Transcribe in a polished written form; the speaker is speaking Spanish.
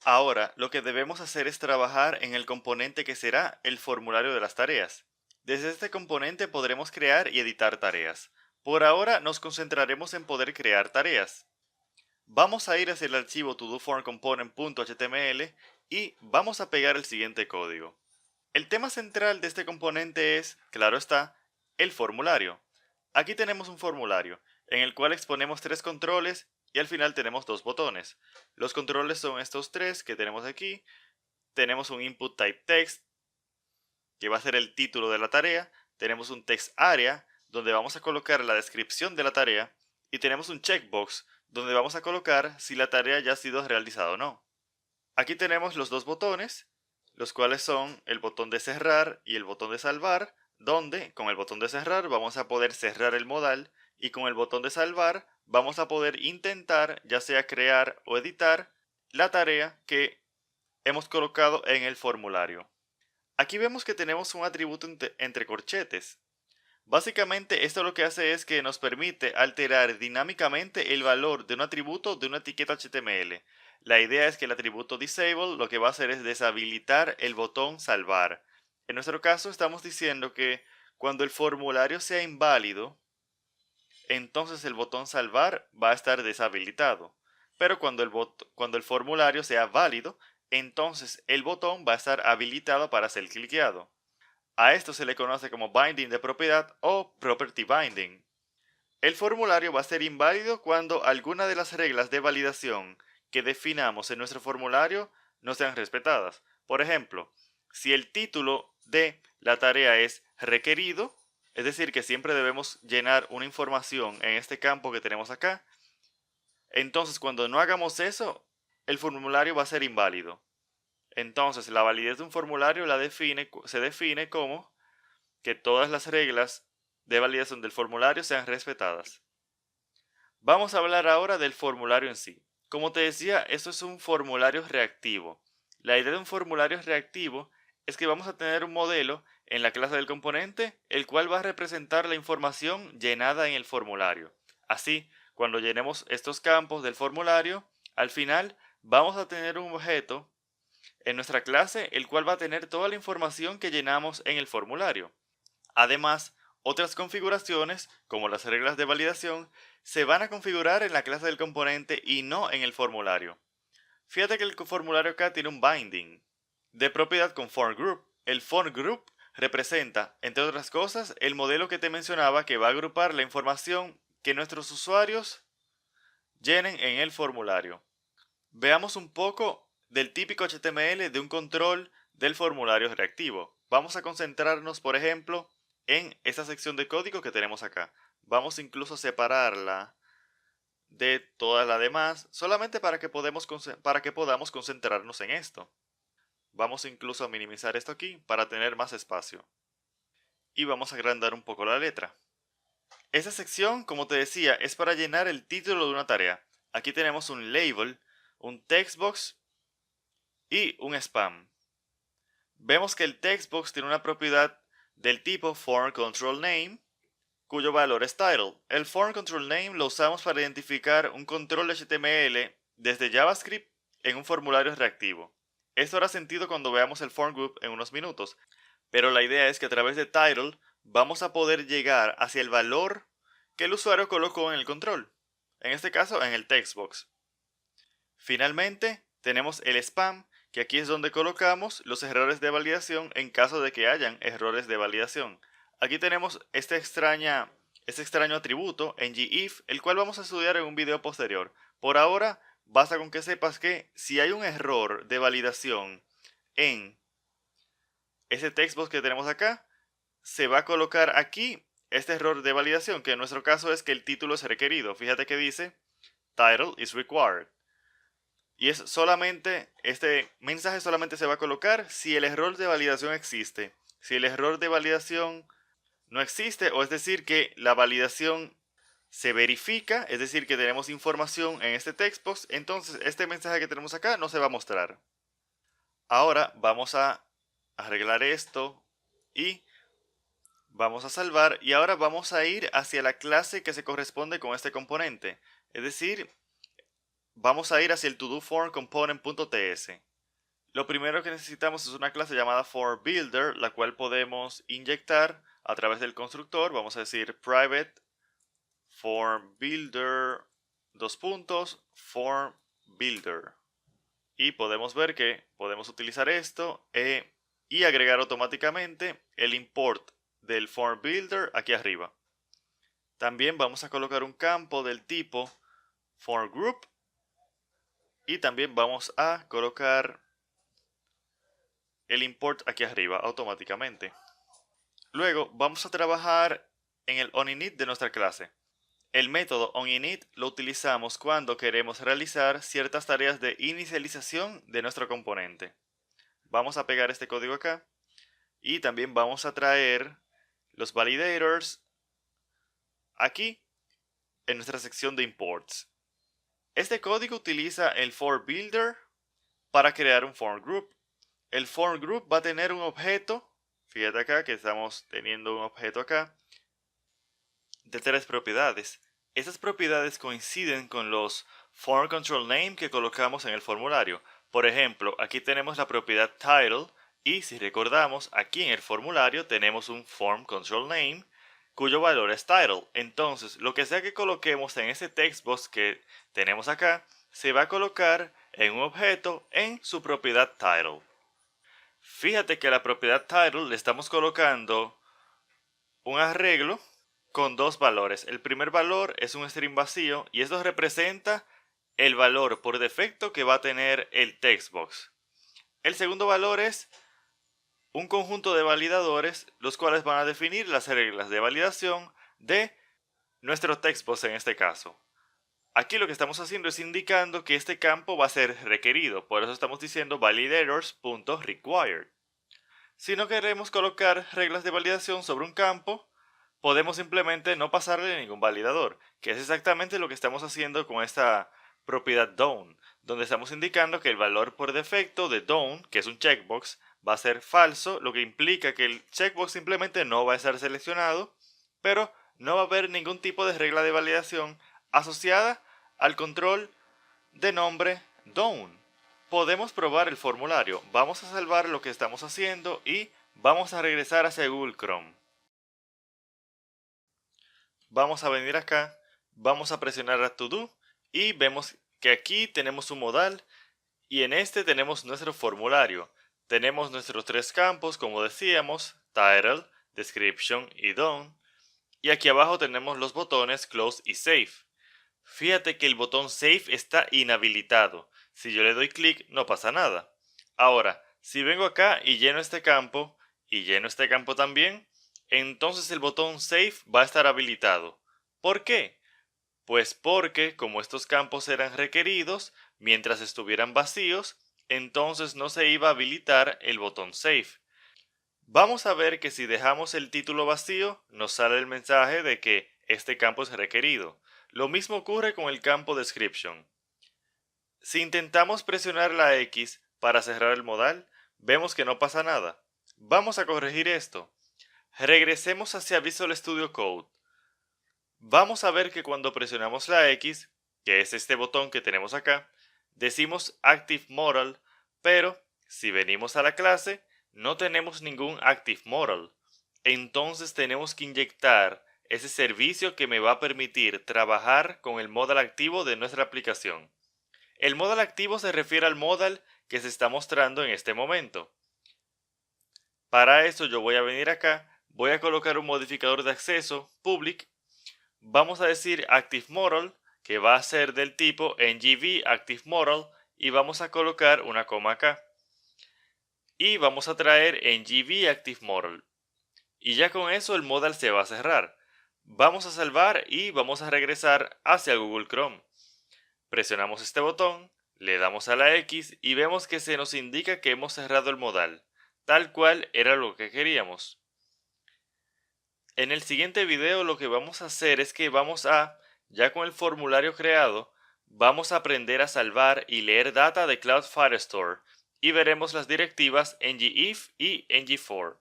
Ahora, lo que debemos hacer es trabajar en el componente que será el formulario de las tareas. Desde este componente podremos crear y editar tareas. Por ahora nos concentraremos en poder crear tareas. Vamos a ir hacia el archivo todoformcomponent.html y vamos a pegar el siguiente código. El tema central de este componente es, claro está, el formulario. Aquí tenemos un formulario, en el cual exponemos tres controles y al final tenemos dos botones. Los controles son estos tres que tenemos aquí. Tenemos un input type text, que va a ser el título de la tarea. Tenemos un text area, donde vamos a colocar la descripción de la tarea. Y tenemos un checkbox, donde vamos a colocar si la tarea ya ha sido realizada o no. Aquí tenemos los dos botones, los cuales son el botón de cerrar y el botón de salvar, donde con el botón de cerrar vamos a poder cerrar el modal y con el botón de salvar vamos a poder intentar ya sea crear o editar la tarea que hemos colocado en el formulario. Aquí vemos que tenemos un atributo entre corchetes. Básicamente esto lo que hace es que nos permite alterar dinámicamente el valor de un atributo de una etiqueta HTML. La idea es que el atributo disable lo que va a hacer es deshabilitar el botón salvar. En nuestro caso estamos diciendo que cuando el formulario sea inválido, entonces el botón salvar va a estar deshabilitado. Pero cuando el formulario sea válido, entonces el botón va a estar habilitado para ser cliqueado. A esto se le conoce como binding de propiedad o property binding. El formulario va a ser inválido cuando alguna de las reglas de validación que definamos en nuestro formulario no sean respetadas. Por ejemplo, si el título de la tarea es requerido, es decir, que siempre debemos llenar una información en este campo que tenemos acá, entonces cuando no hagamos eso, el formulario va a ser inválido. Entonces, la validez de un formulario se define como que todas las reglas de validación del formulario sean respetadas. Vamos a hablar ahora del formulario en sí. Como te decía, esto es un formulario reactivo. La idea de un formulario reactivo es que vamos a tener un modelo en la clase del componente, el cual va a representar la información llenada en el formulario. Así, cuando llenemos estos campos del formulario, al final vamos a tener un objeto en nuestra clase, el cual va a tener toda la información que llenamos en el formulario. Además, otras configuraciones, como las reglas de validación, se van a configurar en la clase del componente y no en el formulario. Fíjate que el formulario acá tiene un binding de propiedad con forGroup. El forGroup representa, entre otras cosas, el modelo que te mencionaba que va a agrupar la información que nuestros usuarios llenen en el formulario. Veamos un poco del típico HTML de un control del formulario reactivo. Vamos a concentrarnos, por ejemplo, en esta sección de código que tenemos acá. Vamos incluso a separarla de toda la demás, solamente para que podamos concentrarnos en esto. Vamos incluso a minimizar esto aquí para tener más espacio. Y vamos a agrandar un poco la letra. Esta sección, como te decía, es para llenar el título de una tarea. Aquí tenemos un label, un textbox y un spam. Vemos que el textbox tiene una propiedad del tipo formControlName, cuyo valor es title. El formControlName lo usamos para identificar un control HTML desde JavaScript en un formulario reactivo. Esto hará sentido cuando veamos el formGroup en unos minutos, pero la idea es que a través de title vamos a poder llegar hacia el valor que el usuario colocó en el control, en este caso en el textbox. Finalmente, tenemos el spam, que aquí es donde colocamos los errores de validación en caso de que hayan errores de validación. Aquí tenemos este extraño atributo en ngIf, el cual vamos a estudiar en un video posterior. Por ahora, basta con que sepas que si hay un error de validación en ese textbox que tenemos acá, se va a colocar aquí este error de validación, que en nuestro caso es que el título es requerido. Fíjate que dice title is required. Y es solamente, este mensaje solamente se va a colocar si el error de validación existe. Si el error de validación no existe, o es decir que la validación se verifica, es decir que tenemos información en este textbox, entonces este mensaje que tenemos acá no se va a mostrar. Ahora vamos a arreglar esto y vamos a salvar, y ahora vamos a ir hacia la clase que se corresponde con este componente. Es decir, vamos a ir hacia el todoformComponent.ts. Lo primero que necesitamos es una clase llamada FormBuilder, la cual podemos inyectar a través del constructor. Vamos a decir private FormBuilder FormBuilder. Y podemos ver que podemos utilizar esto y agregar automáticamente el import del FormBuilder aquí arriba. También vamos a colocar un campo del tipo FormGroup y también vamos a colocar el import aquí arriba automáticamente. Luego vamos a trabajar en el onInit de nuestra clase. El método onInit lo utilizamos cuando queremos realizar ciertas tareas de inicialización de nuestro componente. Vamos a pegar este código acá y también vamos a traer los validators aquí en nuestra sección de imports. Este código utiliza el FormBuilder para crear un form group. El form group va a tener un objeto, fíjate acá que estamos teniendo un objeto acá, de 3 propiedades. Esas propiedades coinciden con los form control name que colocamos en el formulario. Por ejemplo, aquí tenemos la propiedad title y si recordamos, aquí en el formulario tenemos un form control name cuyo valor es title. Entonces, lo que sea que coloquemos en ese textbox que tenemos acá, se va a colocar en un objeto en su propiedad title. Fíjate que a la propiedad title le estamos colocando un arreglo con 2 valores. El primer valor es un string vacío y esto representa el valor por defecto que va a tener el textbox. El segundo valor es un conjunto de validadores, los cuales van a definir las reglas de validación de nuestro textbox en este caso. Aquí lo que estamos haciendo es indicando que este campo va a ser requerido, por eso estamos diciendo validators.required. Si no queremos colocar reglas de validación sobre un campo, podemos simplemente no pasarle ningún validador, que es exactamente lo que estamos haciendo con esta propiedad done, donde estamos indicando que el valor por defecto de done, que es un checkbox, va a ser falso, lo que implica que el checkbox simplemente no va a estar seleccionado, pero no va a haber ningún tipo de regla de validación asociada al control de nombre done. Podemos probar el formulario. Vamos a salvar lo que estamos haciendo y vamos a regresar hacia Google Chrome. Vamos a venir acá, vamos a presionar a To Do y vemos que aquí tenemos un modal y en este tenemos nuestro formulario. Tenemos nuestros 3 campos, como decíamos, Title, Description y Done. Y aquí abajo tenemos los botones Close y Save. Fíjate que el botón Save está inhabilitado. Si yo le doy clic no pasa nada. Ahora, si vengo acá y lleno este campo, y lleno este campo también, entonces el botón Save va a estar habilitado. ¿Por qué? Pues porque, como estos campos eran requeridos, mientras estuvieran vacíos, entonces no se iba a habilitar el botón Save. Vamos a ver que si dejamos el título vacío, nos sale el mensaje de que este campo es requerido. Lo mismo ocurre con el campo Description. Si intentamos presionar la X para cerrar el modal, vemos que no pasa nada. Vamos a corregir esto. Regresemos hacia Visual Studio Code. Vamos a ver que cuando presionamos la X, que es este botón que tenemos acá, decimos Active Modal, pero si venimos a la clase, no tenemos ningún Active Modal. Entonces tenemos que inyectar ese servicio que me va a permitir trabajar con el modal activo de nuestra aplicación. El modal activo se refiere al modal que se está mostrando en este momento. Para eso yo voy a venir acá, voy a colocar un modificador de acceso, public. Vamos a decir Active Modal, que va a ser del tipo ngv Active Modal, y vamos a colocar una coma acá. Y vamos a traer ngv Active Modal. Y ya con eso el modal se va a cerrar. Vamos a salvar y vamos a regresar hacia Google Chrome. Presionamos este botón, le damos a la X y vemos que se nos indica que hemos cerrado el modal, tal cual era lo que queríamos. En el siguiente video lo que vamos a hacer es que ya con el formulario creado, vamos a aprender a salvar y leer data de Cloud Firestore y veremos las directivas ngIf y ngFor.